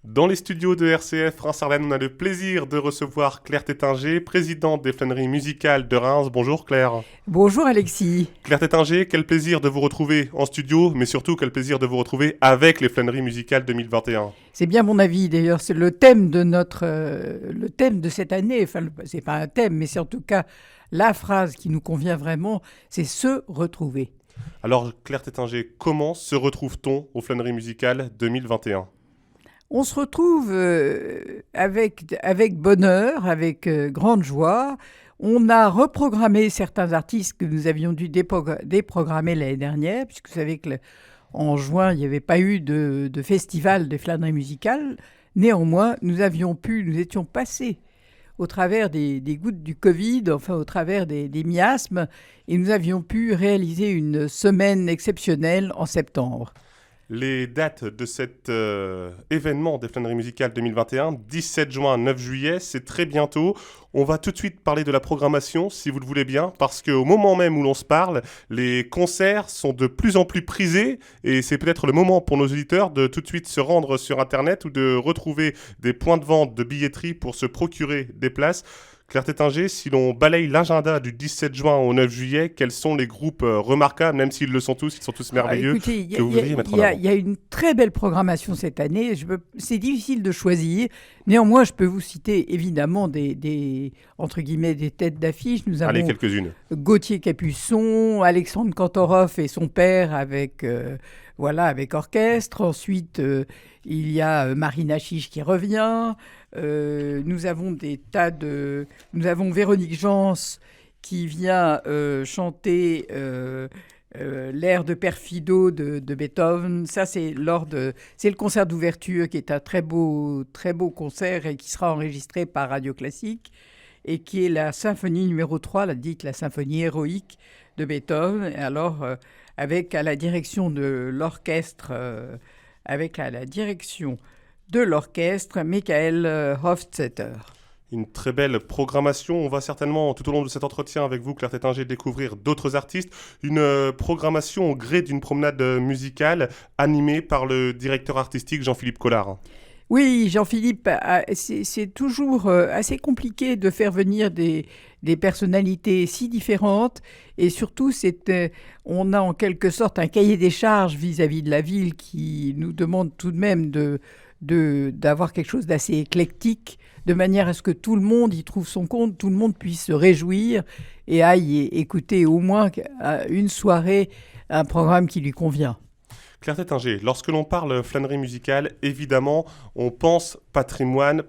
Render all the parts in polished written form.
Dans les studios de RCF Reims-Ardennes, on a le plaisir de recevoir Claire Tétinger, présidente des flâneries musicales de Reims. Bonjour Claire. Bonjour Alexis. Claire Tétinger, quel plaisir de vous retrouver en studio, mais surtout quel plaisir de vous retrouver avec les flâneries musicales 2021. C'est bien mon avis d'ailleurs, c'est le thème de le thème de cette année. Enfin, c'est pas un thème, mais c'est en tout cas la phrase qui nous convient vraiment, c'est se retrouver. Alors Claire Tétinger, comment se retrouve-t-on aux flâneries musicales 2021 ? On se retrouve avec bonheur, avec grande joie. On a reprogrammé certains artistes que nous avions dû déprogrammer l'année dernière, puisque vous savez qu'en juin, il n'y avait pas eu de festival des flâneries musicales. Néanmoins, nous étions passés au travers des gouttes du Covid, enfin au travers des miasmes, et nous avions pu réaliser une semaine exceptionnelle en septembre. Les dates de cet événement des flâneries musicales 2021, 17 juin, 9 juillet, c'est très bientôt. On va tout de suite parler de la programmation, si vous le voulez bien, parce qu'au moment même où l'on se parle, les concerts sont de plus en plus prisés et c'est peut-être le moment pour nos auditeurs de tout de suite se rendre sur Internet ou de retrouver des points de vente de billetterie pour se procurer des places. Claire Tétinger, si l'on balaye l'agenda du 17 juin au 9 juillet, quels sont les groupes remarquables, même s'ils le sont tous, ils sont tous merveilleux, que vous voudriez mettre en avant ? Il y a une très belle programmation cette année. C'est difficile de choisir. Néanmoins, je peux vous citer évidemment entre guillemets, des têtes d'affiche. Nous avons Allez, quelques-unes. Gauthier Capuçon, Alexandre Kantorov et son père avec orchestre. Ensuite, il y a Marina Chiche qui revient. Nous avons Nous avons Véronique Jans qui vient chanter l'air de Perfido de Beethoven. Ça, c'est le concert d'ouverture qui est un très beau concert et qui sera enregistré par Radio Classique et qui est la symphonie numéro 3, la symphonie héroïque de Beethoven. Et alors, avec à la direction de l'orchestre, Michael Hofstetter. Une très belle programmation. On va certainement, tout au long de cet entretien avec vous, Claire Tétinger, découvrir d'autres artistes. Une programmation au gré d'une promenade musicale animée par le directeur artistique Jean-Philippe Collard. Oui, Jean-Philippe, c'est toujours assez compliqué de faire venir des personnalités si différentes. Et surtout, on a en quelque sorte un cahier des charges vis-à-vis de la ville qui nous demande tout de même d'avoir quelque chose d'assez éclectique, de manière à ce que tout le monde y trouve son compte, tout le monde puisse se réjouir et aille écouter au moins une soirée un programme qui lui convient. Claire Tétinger, lorsque l'on parle flânerie musicale, évidemment, on pense patrimoine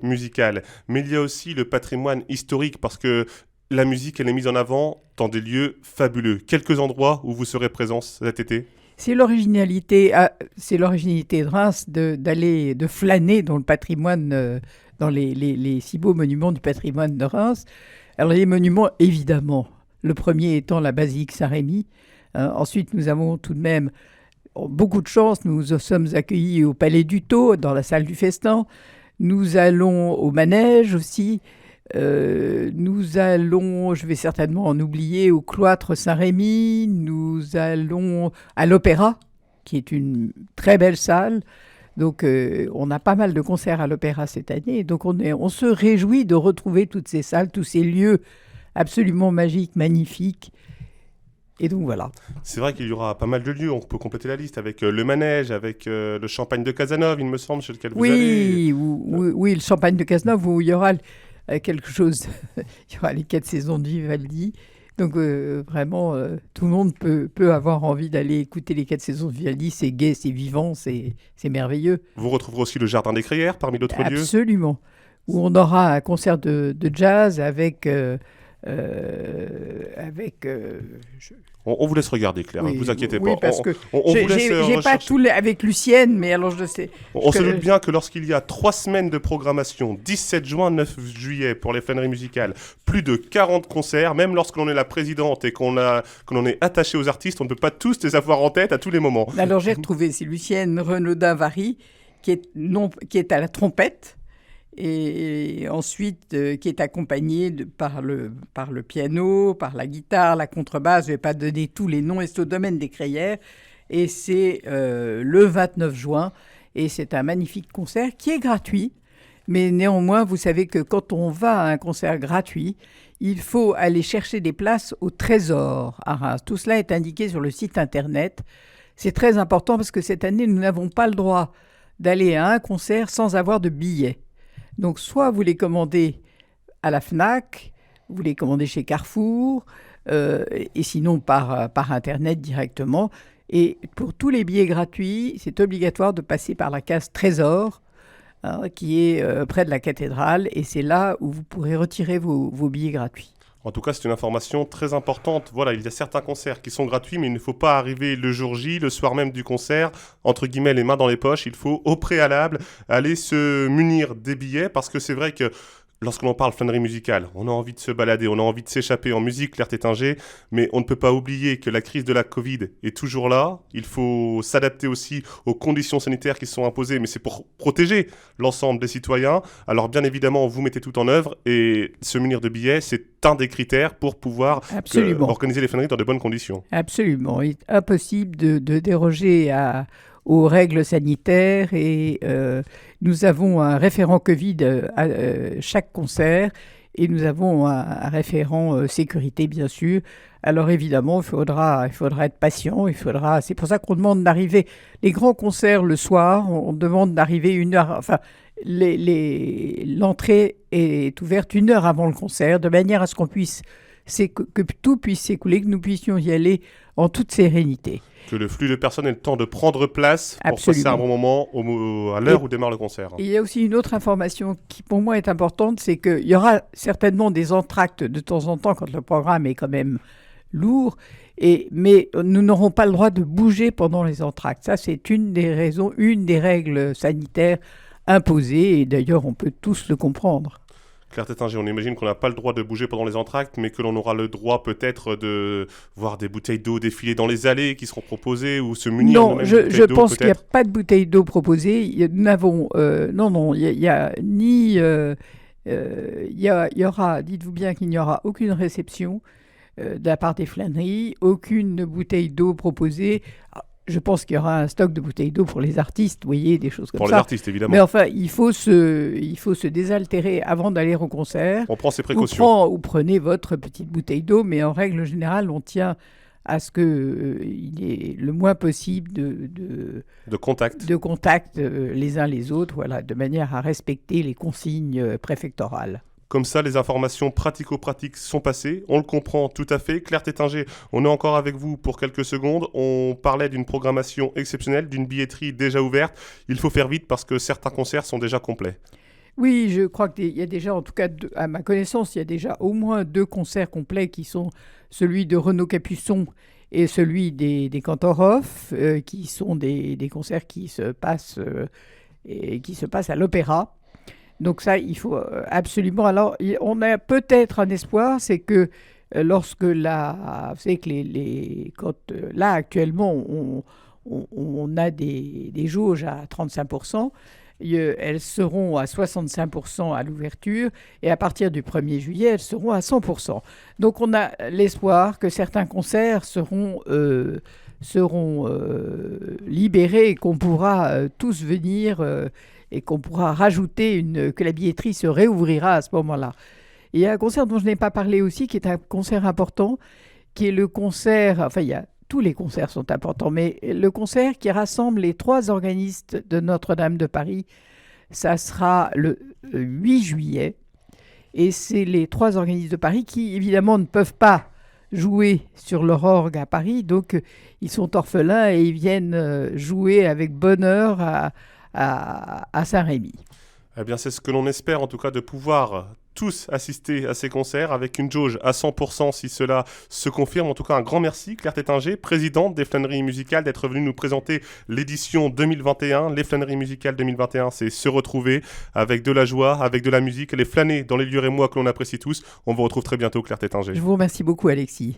musical. Mais il y a aussi le patrimoine historique parce que la musique, elle est mise en avant dans des lieux fabuleux. Quelques endroits où vous serez présents cet été ? C'est l'originalité de Reims de flâner dans le patrimoine, dans les si beaux monuments du patrimoine de Reims. Alors les monuments, évidemment, le premier étant la basilique Saint-Rémy. Ensuite, nous avons tout de même beaucoup de chance. Nous sommes accueillis au Palais du Tau, dans la salle du festin. Nous allons au Manège aussi. Nous allons, je vais certainement en oublier, au cloître Saint-Rémy. Nous allons à l'Opéra, qui est une très belle salle. Donc, on a pas mal de concerts à l'Opéra cette année. Donc, on se réjouit de retrouver toutes ces salles, tous ces lieux absolument magiques, magnifiques. Et donc, voilà. C'est vrai qu'il y aura pas mal de lieux. On peut compléter la liste avec le Manège, avec le Champagne de Cazenove, il me semble, chez lequel vous allez. Oui, le Champagne de Cazenove, où il y aura quelque chose. Il y aura les 4 saisons de Vivaldi. Donc, vraiment, tout le monde peut avoir envie d'aller écouter les 4 saisons de Vivaldi. C'est gai, c'est vivant, c'est merveilleux. Vous retrouverez aussi le Jardin des Crayères parmi d'autres lieux ? Absolument. Où on aura un concert de jazz avec... On vous laisse regarder, Claire, ne vous inquiétez pas. Oui, parce que on vous laisse j'ai pas tout avec Lucienne, mais alors je sais. On se doute bien que lorsqu'il y a 3 semaines de programmation, 17 juin, 9 juillet pour les flâneries musicales, plus de 40 concerts, même lorsque l'on est la présidente et qu'on est attaché aux artistes, on ne peut pas tous les avoir en tête à tous les moments. Alors j'ai retrouvé, c'est Lucienne Renaudin-Vary qui est à la trompette. Et ensuite qui est accompagné par le piano, par la guitare, la contrebasse. Je ne vais pas donner tous les noms, et c'est au domaine des Crayères. Et c'est le 29 juin. Et c'est un magnifique concert qui est gratuit. Mais néanmoins, vous savez que quand on va à un concert gratuit, il faut aller chercher des places au Trésor à Reims. Tout cela est indiqué sur le site internet. C'est très important parce que cette année, nous n'avons pas le droit d'aller à un concert sans avoir de billets. Donc, soit vous les commandez à la FNAC, vous les commandez chez Carrefour, et sinon par Internet directement. Et pour tous les billets gratuits, c'est obligatoire de passer par la case Trésor, qui est près de la cathédrale, et c'est là où vous pourrez retirer vos billets gratuits. En tout cas, c'est une information très importante. Voilà, il y a certains concerts qui sont gratuits, mais il ne faut pas arriver le jour J, le soir même du concert, entre guillemets, les mains dans les poches. Il faut, au préalable, aller se munir des billets, parce que c'est vrai que lorsque l'on parle flânerie musicale, on a envie de se balader, on a envie de s'échapper en musique, Claire Tétinger, mais on ne peut pas oublier que la crise de la Covid est toujours là. Il faut s'adapter aussi aux conditions sanitaires qui sont imposées, mais c'est pour protéger l'ensemble des citoyens. Alors bien évidemment, vous mettez tout en œuvre et se munir de billets, c'est un des critères pour pouvoir organiser les flâneries dans de bonnes conditions. Absolument. Il est impossible de déroger aux règles sanitaires et nous avons un référent Covid à chaque concert et nous avons un référent sécurité bien sûr. Alors évidemment, il faudra être patient, c'est pour ça qu'on demande d'arriver les grands concerts le soir, on demande d'arriver une heure, enfin l'entrée est ouverte une heure avant le concert de manière à ce qu'on puisse que tout puisse s'écouler, que nous puissions y aller en toute sérénité. Que le flux de personnes ait le temps de prendre place pour passer un bon moment à l'heure où démarre le concert. Il y a aussi une autre information qui pour moi est importante, c'est qu'il y aura certainement des entr'actes de temps en temps quand le programme est quand même lourd, mais nous n'aurons pas le droit de bouger pendant les entr'actes. Ça, c'est une des règles sanitaires imposées, et d'ailleurs on peut tous le comprendre. Claire Tétinger, on imagine qu'on n'a pas le droit de bouger pendant les entr'actes, mais que l'on aura le droit peut-être de voir des bouteilles d'eau défiler dans les allées qui seront proposées ou se munir de bouteilles d'eau. Non, je pense qu'il n'y a pas de bouteilles d'eau proposées. Nous n'avons... il y a ni... il y aura, dites-vous bien qu'il n'y aura aucune réception de la part des flâneries, aucune bouteille d'eau proposée. Je pense qu'il y aura un stock de bouteilles d'eau pour les artistes, vous voyez, des choses comme ça. Pour les artistes, évidemment. Mais enfin, il faut se désaltérer avant d'aller au concert. On prend ses précautions. Ou prenez votre petite bouteille d'eau, mais en règle générale, on tient à ce qu'il y ait le moins possible de contact les uns les autres, voilà, de manière à respecter les consignes préfectorales. Comme ça, les informations pratico-pratiques sont passées. On le comprend tout à fait. Claire Tétinger, on est encore avec vous pour quelques secondes. On parlait d'une programmation exceptionnelle, d'une billetterie déjà ouverte. Il faut faire vite parce que certains concerts sont déjà complets. Oui, je crois qu'il y a déjà, en tout cas, à ma connaissance, il y a déjà au moins 2 concerts complets qui sont celui de Renaud Capuçon et celui des Kantorov, qui sont des concerts qui se passent à l'Opéra. Donc ça, il faut absolument... Alors, on a peut-être un espoir, c'est que lorsque vous savez que là, actuellement, on a des jauges à 35%, elles seront à 65% à l'ouverture, et à partir du 1er juillet, elles seront à 100%. Donc on a l'espoir que certains concerts seront libérés et qu'on pourra tous venir... et qu'on pourra rajouter que la billetterie se réouvrira à ce moment-là. Et il y a un concert dont je n'ai pas parlé aussi, qui est un concert important, qui est le concert, enfin tous les concerts sont importants, mais le concert qui rassemble les 3 organistes de Notre-Dame de Paris, ça sera le 8 juillet, et c'est les 3 organistes de Paris qui, évidemment, ne peuvent pas jouer sur leur orgue à Paris, donc ils sont orphelins et ils viennent jouer avec bonheur à Saint-Rémy. Eh bien, c'est ce que l'on espère, en tout cas, de pouvoir tous assister à ces concerts avec une jauge à 100% si cela se confirme. En tout cas, un grand merci, Claire Tétinger, présidente des flâneries musicales, d'être venue nous présenter l'édition 2021. Les flâneries musicales 2021, c'est se retrouver avec de la joie, avec de la musique, les flâner dans les lieux rémois que l'on apprécie tous. On vous retrouve très bientôt, Claire Tétinger. Je vous remercie beaucoup, Alexis.